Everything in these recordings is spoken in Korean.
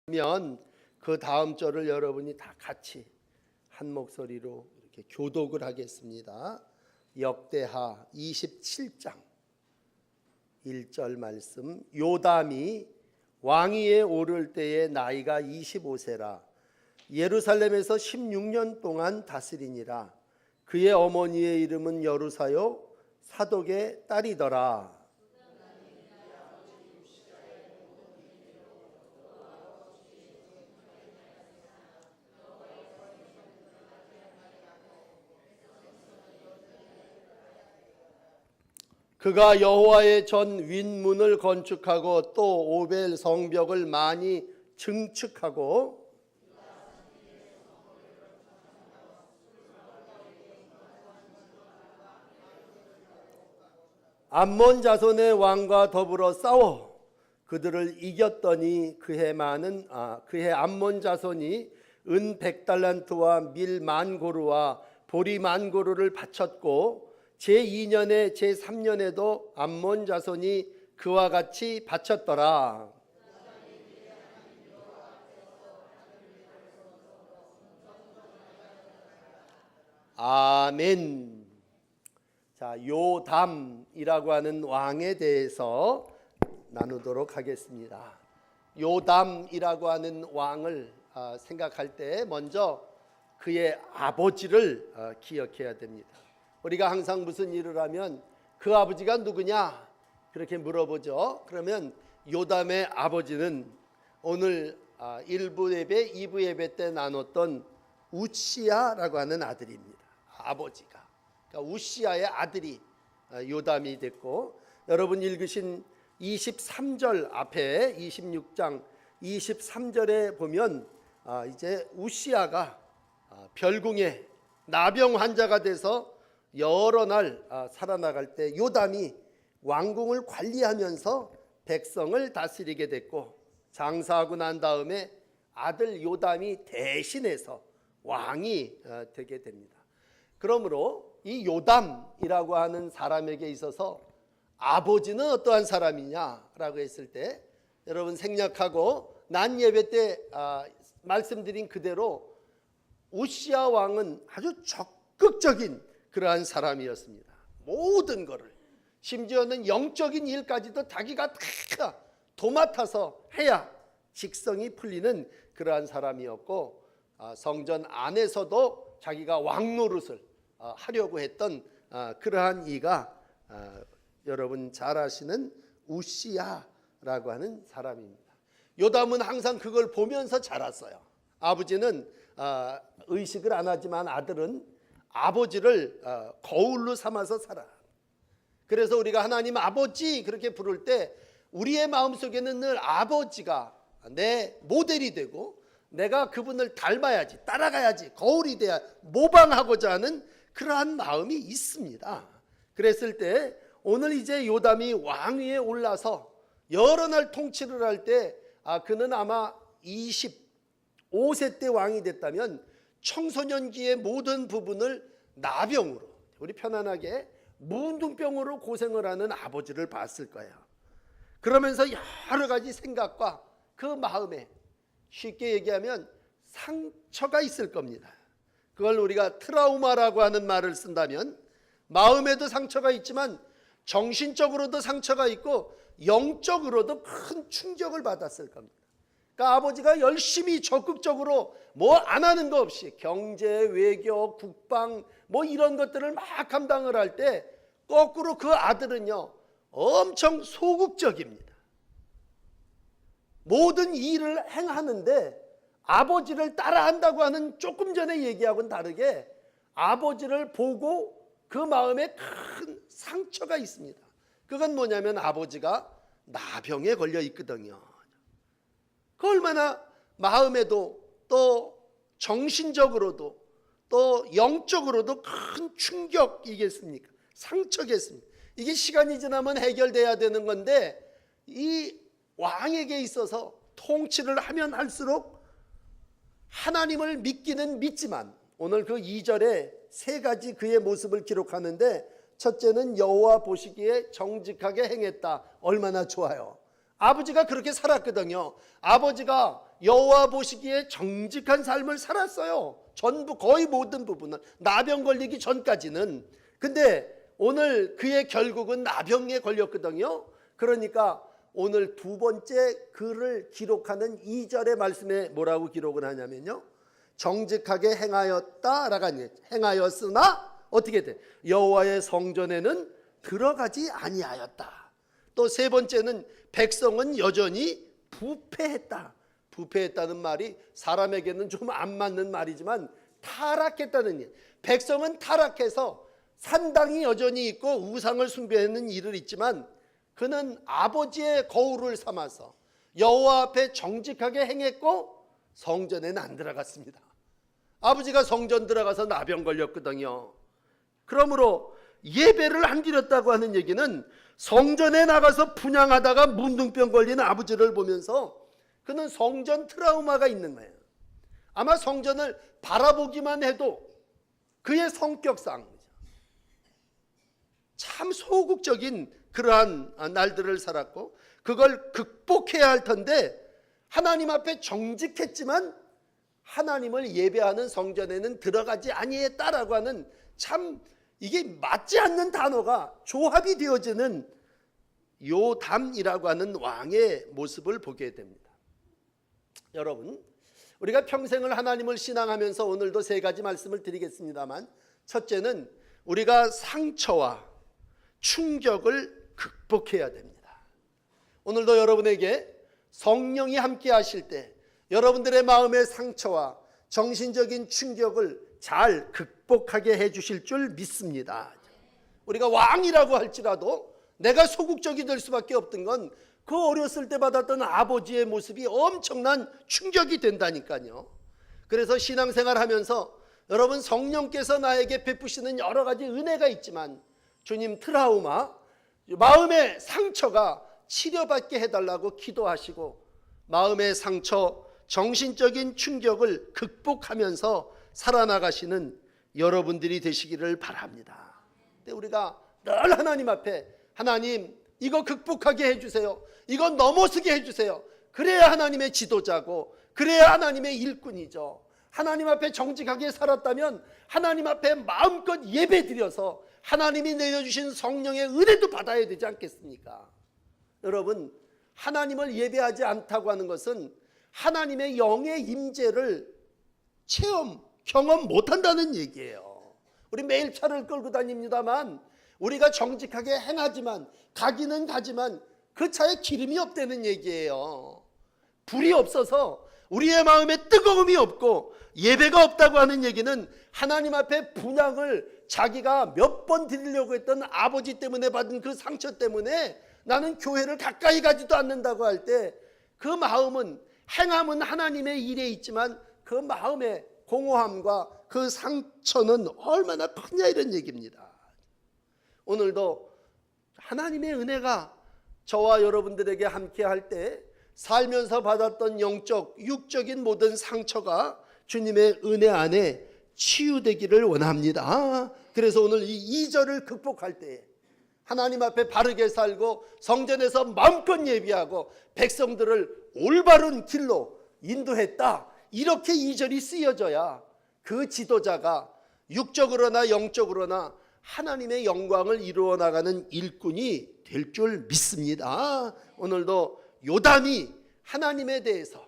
면 그 다음 절을 여러분이 다 같이 한 목소리로 이렇게 교독을 하겠습니다. 역대하 27장 1절 말씀. 요담이 왕위에 오를 때에 나이가 25세라 예루살렘에서 16년 동안 다스리니라. 그의 어머니의 이름은 여루사요 사독의 딸이더라. 그가 여호와의 전 윗문을 건축하고 또 오벨 성벽을 많이 증축하고 암몬 자손의 왕과 더불어 싸워 그들을 이겼더니 그해 암몬 자손이 은 100달란트와 밀 10,000고루와 보리 10,000고루를 바쳤고 제2년에 제3년에도 암몬 자손이 그와 같이 바쳤더라. 아멘. 자, 요담이라고 하는 왕에 대해서 나누도록 하겠습니다. 요담이라고 하는 왕을 생각할 때 먼저 그의 아버지를 기억해야 됩니다. 우리가 항상 무슨 일을 하면 그 아버지가 누구냐 그렇게 물어보죠. 그러면 요담의 아버지는 오늘 1부 예배, 2부 예배 때 나눴던 우시야라고 하는 아들입니다. 아버지가. 그러니까 우시야의 아들이 요담이 됐고, 여러분 읽으신 23절 앞에 26장 23절에 보면 이제 우시야가 별궁에 나병 환자가 돼서 여러 날 살아나갈 때 요담이 왕궁을 관리하면서 백성을 다스리게 됐고, 장사하고 난 다음에 아들 요담이 대신해서 왕이 되게 됩니다. 그러므로 이 요담이라고 하는 사람에게 있어서 아버지는 어떠한 사람이냐라고 했을 때, 여러분 생략하고 난 예배 때 말씀드린 그대로 우시야 왕은 아주 적극적인 그러한 사람이었습니다. 모든 것을, 심지어는 영적인 일까지도 자기가 다 도맡아서 해야 직성이 풀리는 그러한 사람이었고, 성전 안에서도 자기가 왕 노릇을 하려고 했던 그러한 이가 여러분 잘 아시는 우시야라고 하는 사람입니다. 요담은 항상 그걸 보면서 자랐어요. 아버지는 의식을 안 하지만 아들은 아버지를 거울로 삼아서 살아. 그래서 우리가 하나님 아버지 그렇게 부를 때 우리의 마음속에는 늘 아버지가 내 모델이 되고 내가 그분을 닮아야지, 따라가야지, 거울이 돼야 모방하고자 하는 그러한 마음이 있습니다. 그랬을 때 오늘 이제 요담이 왕위에 올라서 여러 날 통치를 할 때 그는 아마 25세 때 왕이 됐다면 청소년기의 모든 부분을 나병으로, 우리 편안하게 문둥병으로 고생을 하는 아버지를 봤을 거예요. 그러면서 여러 가지 생각과 그 마음에 쉽게 얘기하면 상처가 있을 겁니다. 그걸 우리가 트라우마라고 하는 말을 쓴다면 마음에도 상처가 있지만 정신적으로도 상처가 있고 영적으로도 큰 충격을 받았을 겁니다. 그러니까 아버지가 열심히 적극적으로 뭐 안 하는 거 없이 경제, 외교, 국방 뭐 이런 것들을 막 감당을 할 때 거꾸로 그 아들은요 엄청 소극적입니다. 모든 일을 행하는데 아버지를 따라한다고 하는 조금 전에 얘기하고는 다르게 아버지를 보고 그 마음에 큰 상처가 있습니다. 그건 뭐냐면 아버지가 나병에 걸려 있거든요. 그 얼마나 마음에도 또 정신적으로도 또 영적으로도 큰 충격이겠습니까? 상처겠습니까? 이게 시간이 지나면 해결돼야 되는 건데 이 왕에게 있어서 통치를 하면 할수록 하나님을 믿기는 믿지만, 오늘 그 2절에 세 가지 그의 모습을 기록하는데, 첫째는 여호와 보시기에 정직하게 행했다. 얼마나 좋아요. 아버지가 그렇게 살았거든요. 아버지가 여호와 보시기에 정직한 삶을 살았어요. 전부 거의 모든 부분을 나병 걸리기 전까지는. 근데 오늘 그의 결국은 나병에 걸렸거든요. 그러니까 오늘 두 번째 글을 기록하는 2절의 말씀에 뭐라고 기록을 하냐면요, 정직하게 행하였다라고 하니, 행하였으나 어떻게 돼? 여호와의 성전에는 들어가지 아니하였다. 또 세 번째는 백성은 여전히 부패했다. 부패했다는 말이 사람에게는 좀 안 맞는 말이지만 타락했다는 일. 백성은 타락해서 산당이 여전히 있고 우상을 숭배하는 일을 있지만 그는 아버지의 거울을 삼아서 여호와 앞에 정직하게 행했고 성전에는 안 들어갔습니다. 아버지가 성전 들어가서 나병 걸렸거든요. 그러므로 예배를 안 드렸다고 하는 얘기는 성전에 나가서 분향하다가 문둥병 걸린 아버지를 보면서 그는 성전 트라우마가 있는 거예요. 아마 성전을 바라보기만 해도 그의 성격상 참 소극적인 그러한 날들을 살았고 그걸 극복해야 할 텐데 하나님 앞에 정직했지만 하나님을 예배하는 성전에는 들어가지 아니했다라고 하는 참 이게 맞지 않는 단어가 조합이 되어지는 요담이라고 하는 왕의 모습을 보게 됩니다. 여러분, 우리가 평생을 하나님을 신앙하면서 오늘도 세 가지 말씀을 드리겠습니다만, 첫째는 우리가 상처와 충격을 극복해야 됩니다. 오늘도 여러분에게 성령이 함께 하실 때 여러분들의 마음의 상처와 정신적인 충격을 잘 극복하게 해주실 줄 믿습니다. 우리가 왕이라고 할지라도 내가 소극적이 될 수밖에 없던 건 그 어렸을 때 받았던 아버지의 모습이 엄청난 충격이 된다니까요. 그래서 신앙생활 하면서 여러분, 성령께서 나에게 베푸시는 여러 가지 은혜가 있지만 주님, 트라우마, 마음의 상처가 치료받게 해달라고 기도하시고 마음의 상처, 정신적인 충격을 극복하면서 살아나가시는 여러분들이 되시기를 바랍니다. 근데 우리가 늘 하나님 앞에, 하나님 이거 극복하게 해주세요, 이거 넘어서게 해주세요. 그래야 하나님의 지도자고 그래야 하나님의 일꾼이죠. 하나님 앞에 정직하게 살았다면 하나님 앞에 마음껏 예배드려서 하나님이 내려주신 성령의 은혜도 받아야 되지 않겠습니까? 여러분, 하나님을 예배하지 않다고 하는 것은 하나님의 영의 임재를 경험 못한다는 얘기예요. 우리 매일 차를 끌고 다닙니다만 우리가 정직하게 행하지만 가기는 가지만 그 차에 기름이 없다는 얘기예요. 불이 없어서 우리의 마음에 뜨거움이 없고 예배가 없다고 하는 얘기는 하나님 앞에 분향을 자기가 몇 번 드리려고 했던 아버지 때문에 받은 그 상처 때문에 나는 교회를 가까이 가지도 않는다고 할 때 그 마음은, 행함은 하나님의 일에 있지만 그 마음의 공허함과 그 상처는 얼마나 크냐 이런 얘기입니다. 오늘도 하나님의 은혜가 저와 여러분들에게 함께 할 때 살면서 받았던 영적, 육적인 모든 상처가 주님의 은혜 안에 치유되기를 원합니다. 그래서 오늘 이 2절을 극복할 때 하나님 앞에 바르게 살고 성전에서 마음껏 예비하고 백성들을 올바른 길로 인도했다, 이렇게 2절이 쓰여져야 그 지도자가 육적으로나 영적으로나 하나님의 영광을 이루어 나가는 일꾼이 될 줄 믿습니다. 오늘도 요담이 하나님에 대해서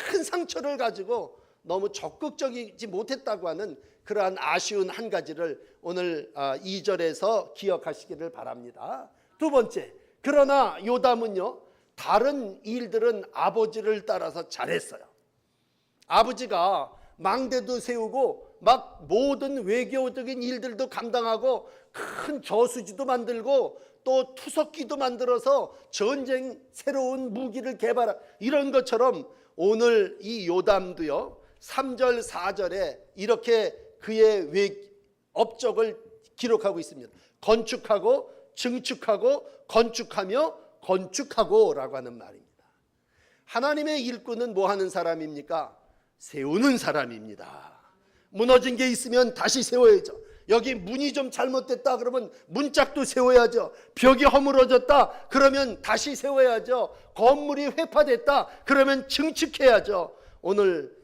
큰 상처를 가지고 너무 적극적이지 못했다고 하는 그러한 아쉬운 한 가지를 오늘 2절에서 기억하시기를 바랍니다. 두 번째, 그러나 요담은요, 다른 일들은 아버지를 따라서 잘했어요. 아버지가 망대도 세우고 막 모든 외교적인 일들도 감당하고 큰 저수지도 만들고 또 투석기도 만들어서 전쟁 새로운 무기를 개발한 이런 것처럼 오늘 이 요담도요 3절 4절에 이렇게 그의 업적을 기록하고 있습니다. 건축하고 증축하고 건축하며 건축하고 라고 하는 말입니다. 하나님의 일꾼은 뭐 하는 사람입니까? 세우는 사람입니다. 무너진 게 있으면 다시 세워야죠. 여기 문이 좀 잘못됐다 그러면 문짝도 세워야죠. 벽이 허물어졌다 그러면 다시 세워야죠. 건물이 회파됐다 그러면 증축해야죠. 오늘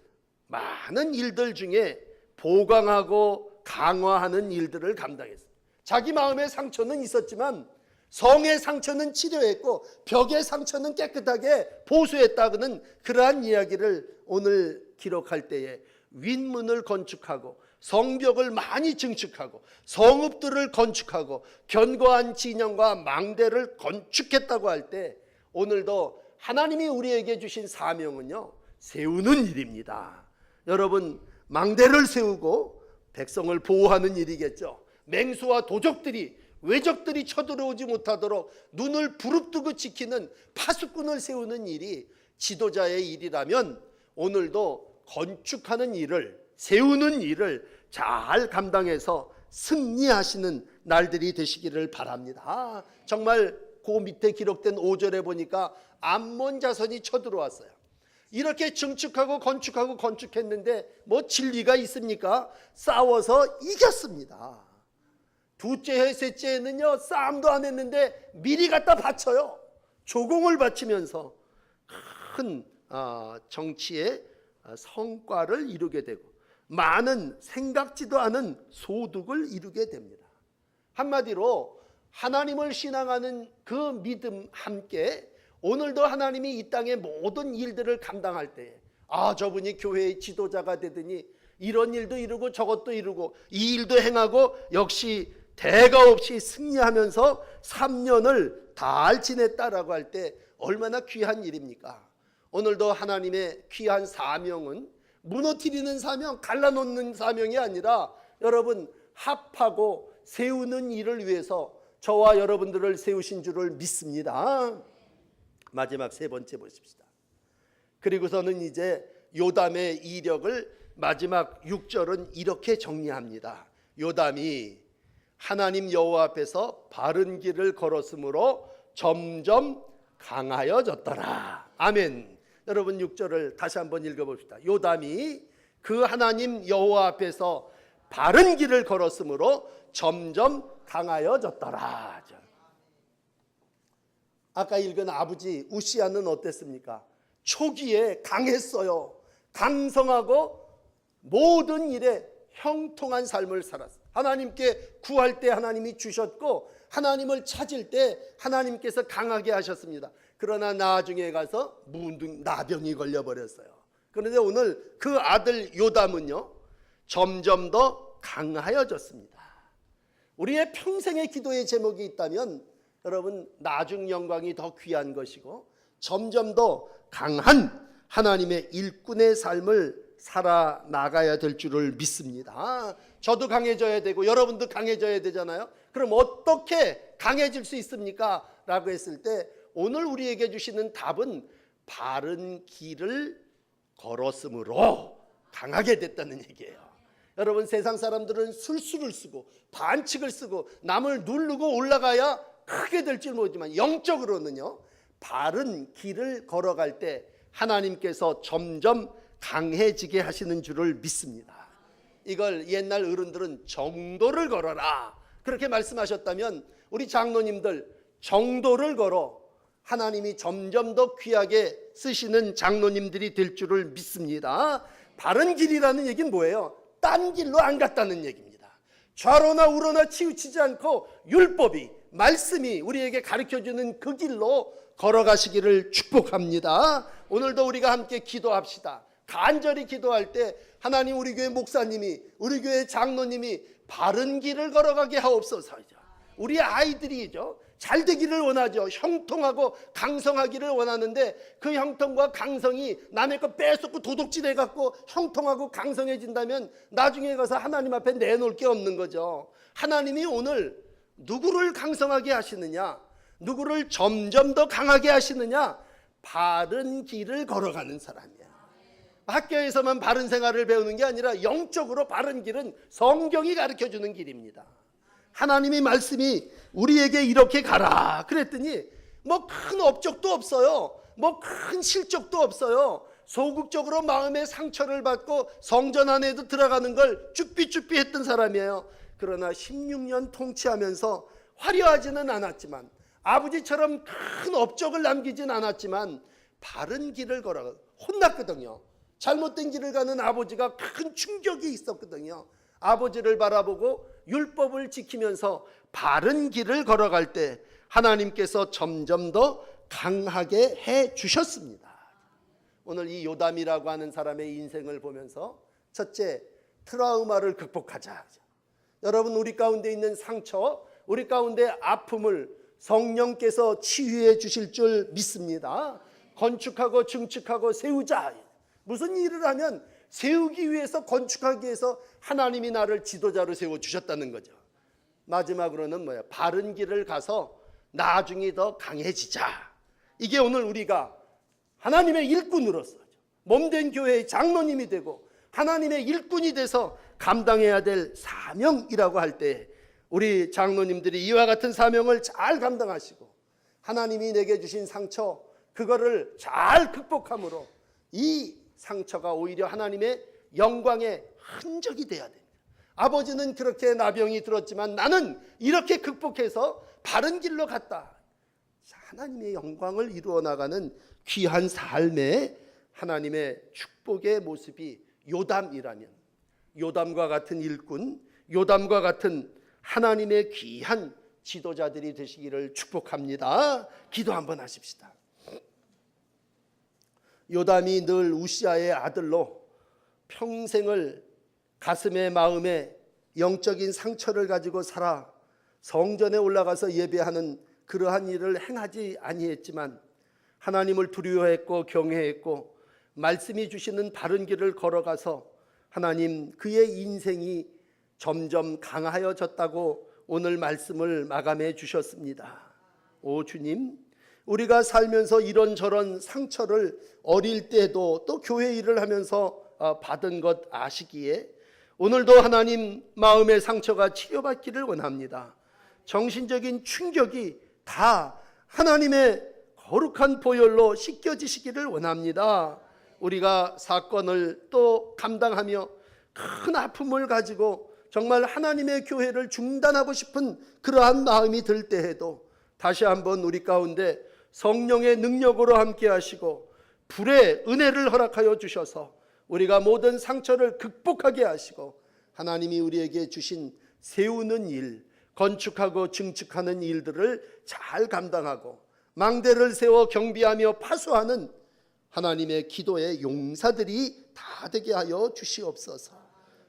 많은 일들 중에 보강하고 강화하는 일들을 감당했습니다. 자기 마음의 상처는 있었지만 성의 상처는 치료했고 벽의 상처는 깨끗하게 보수했다고는 그러한 이야기를 오늘 기록할 때에 윗문을 건축하고 성벽을 많이 증축하고 성읍들을 건축하고 견고한 진영과 망대를 건축했다고 할 때 오늘도 하나님이 우리에게 주신 사명은요, 세우는 일입니다. 여러분, 망대를 세우고 백성을 보호하는 일이겠죠. 맹수와 도적들이 외적들이 쳐들어오지 못하도록 눈을 부릅뜨고 지키는 파수꾼을 세우는 일이 지도자의 일이라면 오늘도 건축하는 일을, 세우는 일을 잘 감당해서 승리하시는 날들이 되시기를 바랍니다. 정말 그 밑에 기록된 5절에 보니까 암몬 자손이 쳐들어왔어요. 이렇게 증축하고 건축했는데 뭐 진리가 있습니까? 싸워서 이겼습니다. 둘째 해, 셋째 해는요, 싸움도 안 했는데 미리 갖다 바쳐요. 조공을 바치면서 큰 정치의 성과를 이루게 되고 많은 생각지도 않은 소득을 이루게 됩니다. 한마디로 하나님을 신앙하는 그 믿음 함께 오늘도 하나님이 이 땅의 모든 일들을 감당할 때 저분이 교회의 지도자가 되더니 이런 일도 이루고 저것도 이루고 이 일도 행하고 역시 대가 없이 승리하면서 3년을 잘 지냈다라고 할 때 얼마나 귀한 일입니까? 오늘도 하나님의 귀한 사명은 무너뜨리는 사명, 갈라놓는 사명이 아니라 여러분 합하고 세우는 일을 위해서 저와 여러분들을 세우신 줄을 믿습니다. 마지막 세 번째 보십시다. 그리고서는 이제 요담의 이력을 마지막 6절은 이렇게 정리합니다. 요담이 하나님 여호와 앞에서 바른 길을 걸었으므로 점점 강하여졌더라. 아멘. 여러분 6절을 다시 한번 읽어봅시다. 요담이 그 하나님 여호와 앞에서 바른 길을 걸었으므로 점점 강하여졌더라. 아까 읽은 아버지 우시아는 어땠습니까? 초기에 강했어요. 강성하고 모든 일에 형통한 삶을 살았어요. 하나님께 구할 때 하나님이 주셨고 하나님을 찾을 때 하나님께서 강하게 하셨습니다. 그러나 나중에 가서 나병이 걸려버렸어요. 그런데 오늘 그 아들 요담은요, 점점 더 강하여졌습니다. 우리의 평생의 기도의 제목이 있다면 여러분 나중 영광이 더 귀한 것이고 점점 더 강한 하나님의 일꾼의 삶을 살아나가야 될 줄을 믿습니다. 저도 강해져야 되고 여러분도 강해져야 되잖아요. 그럼 어떻게 강해질 수 있습니까? 라고 했을 때 오늘 우리에게 주시는 답은 바른 길을 걸었으므로 강하게 됐다는 얘기예요. 여러분 세상 사람들은 술수를 쓰고 반칙을 쓰고 남을 누르고 올라가야 크게 될 줄 모르지만 영적으로는요, 바른 길을 걸어갈 때 하나님께서 점점 강해지게 하시는 줄을 믿습니다. 이걸 옛날 어른들은 정도를 걸어라 그렇게 말씀하셨다면 우리 장로님들 정도를 걸어 하나님이 점점 더 귀하게 쓰시는 장로님들이 될 줄을 믿습니다. 바른 길이라는 얘기는 뭐예요? 딴 길로 안 갔다는 얘기입니다. 좌로나 우로나 치우치지 않고 율법이 말씀이 우리에게 가르쳐주는 그 길로 걸어가시기를 축복합니다. 오늘도 우리가 함께 기도합시다. 간절히 기도할 때 하나님 우리 교회 목사님이 우리 교회 장로님이 바른 길을 걸어가게 하옵소서죠. 우리 아이들이죠. 잘 되기를 원하죠. 형통하고 강성하기를 원하는데 그 형통과 강성이 남의 거 뺏었고 도둑질해갖고 형통하고 강성해진다면 나중에 가서 하나님 앞에 내놓을 게 없는 거죠. 하나님이 오늘 누구를 강성하게 하시느냐, 누구를 점점 더 강하게 하시느냐, 바른 길을 걸어가는 사람이야. 학교에서만 바른 생활을 배우는 게 아니라 영적으로 바른 길은 성경이 가르쳐주는 길입니다. 하나님의 말씀이 우리에게 이렇게 가라 그랬더니 뭐 큰 업적도 없어요. 뭐 큰 실적도 없어요. 소극적으로 마음의 상처를 받고 성전 안에도 들어가는 걸 쭈삐쭈삐 했던 사람이에요. 그러나 16년 통치하면서 화려하지는 않았지만, 아버지처럼 큰 업적을 남기진 않았지만 바른 길을 걸어가 혼났거든요. 잘못된 길을 가는 아버지가 큰 충격이 있었거든요. 아버지를 바라보고 율법을 지키면서 바른 길을 걸어갈 때 하나님께서 점점 더 강하게 해 주셨습니다. 오늘 이 요담이라고 하는 사람의 인생을 보면서 첫째, 트라우마를 극복하자. 여러분, 우리 가운데 있는 상처, 우리 가운데 아픔을 성령께서 치유해 주실 줄 믿습니다. 건축하고 증축하고 세우자. 무슨 일을 하면 세우기 위해서, 건축하기 위해서 하나님이 나를 지도자로 세워주셨다는 거죠. 마지막으로는 뭐예요? 바른 길을 가서 나중에 더 강해지자. 이게 오늘 우리가 하나님의 일꾼으로서 몸된 교회의 장로님이 되고 하나님의 일꾼이 돼서 감당해야 될 사명이라고 할 때, 우리 장로님들이 이와 같은 사명을 잘 감당하시고 하나님이 내게 주신 상처, 그거를 잘 극복함으로 이 상처가 오히려 하나님의 영광의 흔적이 돼야 됩니다. 아버지는 그렇게 나병이 들었지만 나는 이렇게 극복해서 바른 길로 갔다. 하나님의 영광을 이루어 나가는 귀한 삶의 하나님의 축복의 모습이 요담이라면, 요담과 같은 일꾼, 요담과 같은 하나님의 귀한 지도자들이 되시기를 축복합니다. 기도 한번 하십시다. 요담이 늘 우시아의 아들로 평생을 가슴에 마음에 영적인 상처를 가지고 살아 성전에 올라가서 예배하는 그러한 일을 행하지 아니했지만 하나님을 두려워했고 경외했고 말씀이 주시는 바른 길을 걸어가서 하나님, 그의 인생이 점점 강하여졌다고 오늘 말씀을 마감해 주셨습니다. 오 주님, 우리가 살면서 이런저런 상처를 어릴 때도 또 교회 일을 하면서 받은 것 아시기에 오늘도 하나님, 마음의 상처가 치료받기를 원합니다. 정신적인 충격이 다 하나님의 거룩한 보혈로 씻겨지시기를 원합니다. 우리가 사건을 또 감당하며 큰 아픔을 가지고 정말 하나님의 교회를 중단하고 싶은 그러한 마음이 들 때에도 다시 한번 우리 가운데 성령의 능력으로 함께 하시고 불의 은혜를 허락하여 주셔서 우리가 모든 상처를 극복하게 하시고 하나님이 우리에게 주신 세우는 일, 건축하고 증축하는 일들을 잘 감당하고 망대를 세워 경비하며 파수하는 하나님의 기도의 용사들이 다 되게 하여 주시옵소서.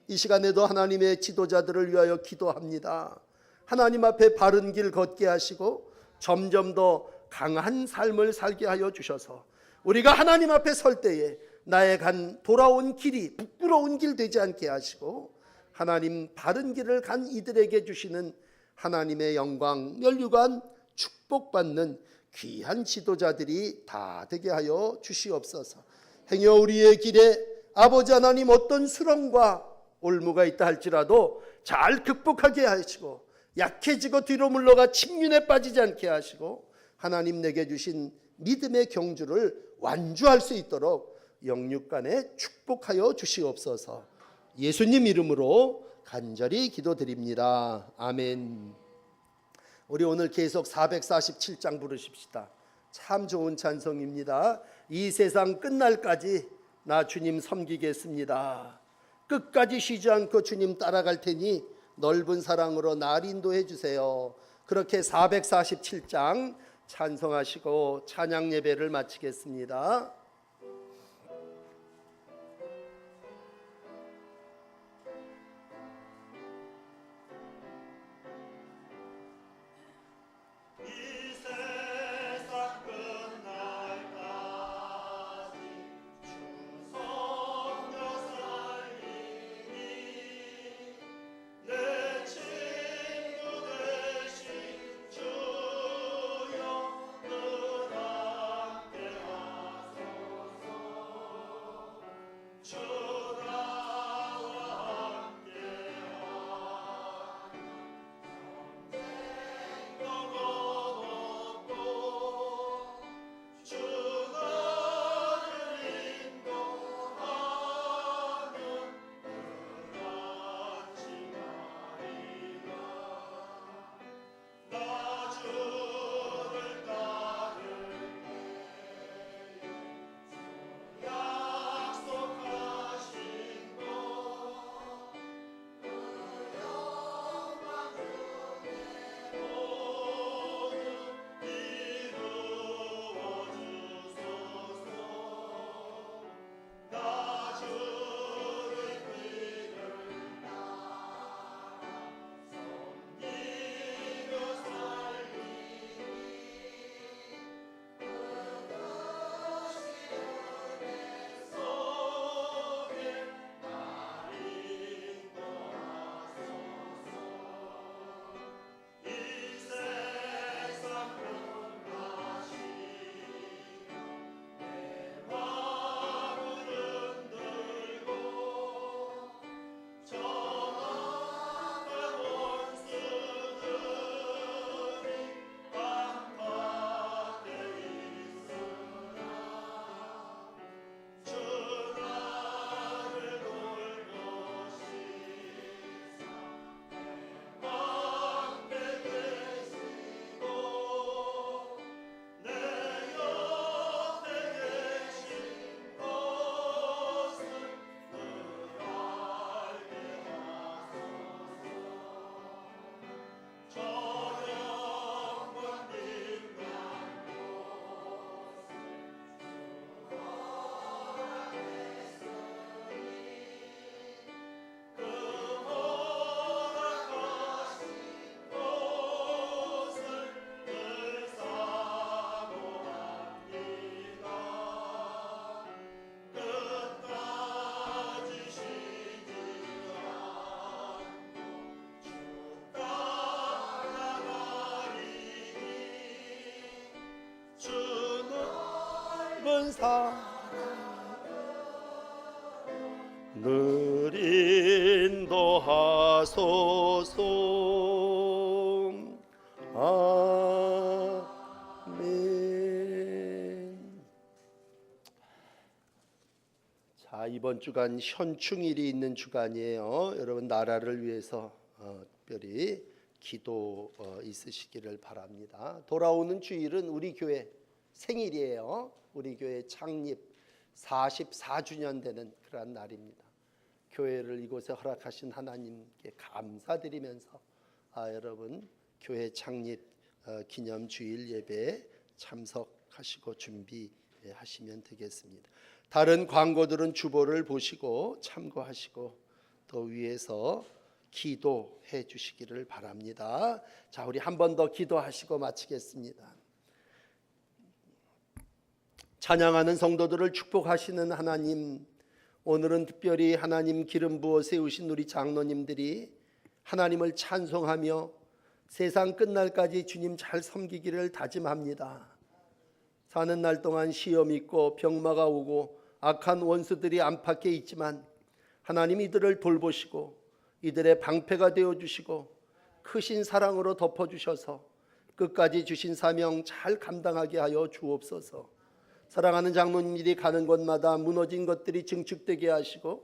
이 시간에도 하나님의 지도자들을 위하여 기도합니다. 하나님 앞에 바른 길 걷게 하시고 점점 더 강한 삶을 살게 하여 주셔서 우리가 하나님 앞에 설 때에 나의 돌아온 길이 부끄러운 길 되지 않게 하시고 하나님, 바른 길을 간 이들에게 주시는 하나님의 영광, 면류관, 축복받는 귀한 지도자들이 다 되게 하여 주시옵소서. 행여 우리의 길에 아버지 하나님 어떤 수렁과 올무가 있다 할지라도 잘 극복하게 하시고 약해지고 뒤로 물러가 침륜에 빠지지 않게 하시고 하나님 내게 주신 믿음의 경주를 완주할 수 있도록 영육간에 축복하여 주시옵소서. 예수님 이름으로 간절히 기도드립니다. 아멘. 우리 오늘 계속 447장 부르십시다. 참 좋은 찬송입니다. 이 세상 끝날까지 나 주님 섬기겠습니다. 끝까지 쉬지 않고 주님 따라갈 테니 넓은 사랑으로 날 인도해 주세요. 그렇게 447장 찬송하시고 찬양 예배를 마치겠습니다. 늘 인도하소서. 아멘. 자, 이번 주간 현충일이 있는 주간이에요. 여러분 나라를 위해서 특별히 기도 있으시기를 바랍니다. 돌아오는 주일은 우리 교회 생일이에요. 우리 교회 창립 44주년 되는 그러한 날입니다. 교회를 이곳에 허락하신 하나님께 감사드리면서 여러분 교회 창립 기념 주일 예배에 참석하시고 준비하시면 되겠습니다. 다른 광고들은 주보를 보시고 참고하시고 또 위에서 기도해 주시기를 바랍니다. 자, 우리 한 번 더 기도하시고 마치겠습니다. 찬양하는 성도들을 축복하시는 하나님, 오늘은 특별히 하나님 기름 부어 세우신 우리 장로님들이 하나님을 찬송하며 세상 끝날까지 주님 잘 섬기기를 다짐합니다. 사는 날 동안 시험 있고 병마가 오고 악한 원수들이 안팎에 있지만 하나님 이들을 돌보시고 이들의 방패가 되어주시고 크신 사랑으로 덮어주셔서 끝까지 주신 사명 잘 감당하게 하여 주옵소서. 사랑하는 장로님들이 가는 곳마다 무너진 것들이 증축되게 하시고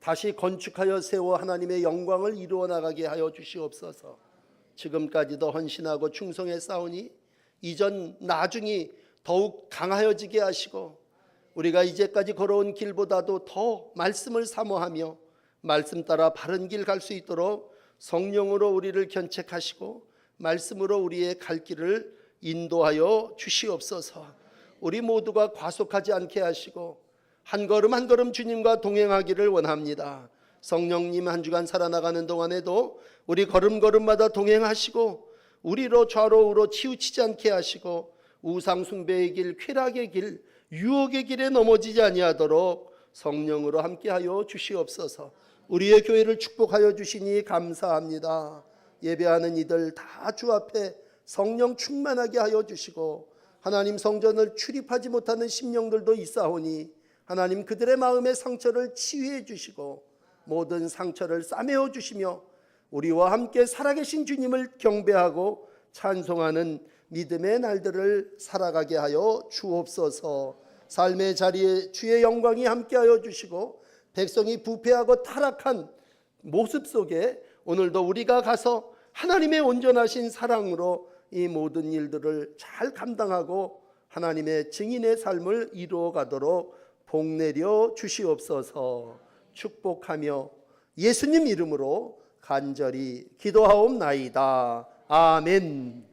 다시 건축하여 세워 하나님의 영광을 이루어 나가게 하여 주시옵소서. 지금까지도 헌신하고 충성해 싸우니 이전 나중이 더욱 강하여지게 하시고 우리가 이제까지 걸어온 길보다도 더 말씀을 사모하며 말씀 따라 바른 길 갈 수 있도록 성령으로 우리를 견책하시고 말씀으로 우리의 갈 길을 인도하여 주시옵소서. 우리 모두가 과속하지 않게 하시고 한 걸음 한 걸음 주님과 동행하기를 원합니다. 성령님 한 주간 살아나가는 동안에도 우리 걸음걸음마다 동행하시고 우리로 좌로 우로 치우치지 않게 하시고 우상 숭배의 길, 쾌락의 길, 유혹의 길에 넘어지지 아니하도록 성령으로 함께하여 주시옵소서. 우리의 교회를 축복하여 주시니 감사합니다. 예배하는 이들 다 주 앞에 성령 충만하게 하여 주시고 하나님 성전을 출입하지 못하는 심령들도 있사오니 하나님 그들의 마음의 상처를 치유해 주시고 모든 상처를 싸매어 주시며 우리와 함께 살아계신 주님을 경배하고 찬송하는 믿음의 날들을 살아가게 하여 주옵소서. 삶의 자리에 주의 영광이 함께하여 주시고 백성이 부패하고 타락한 모습 속에 오늘도 우리가 가서 하나님의 온전하신 사랑으로 이 모든 일들을 잘 감당하고 하나님의 증인의 삶을 이루어 가도록 복내려 주시옵소서. 축복하며 예수님 이름으로 간절히 기도하옵나이다. 아멘.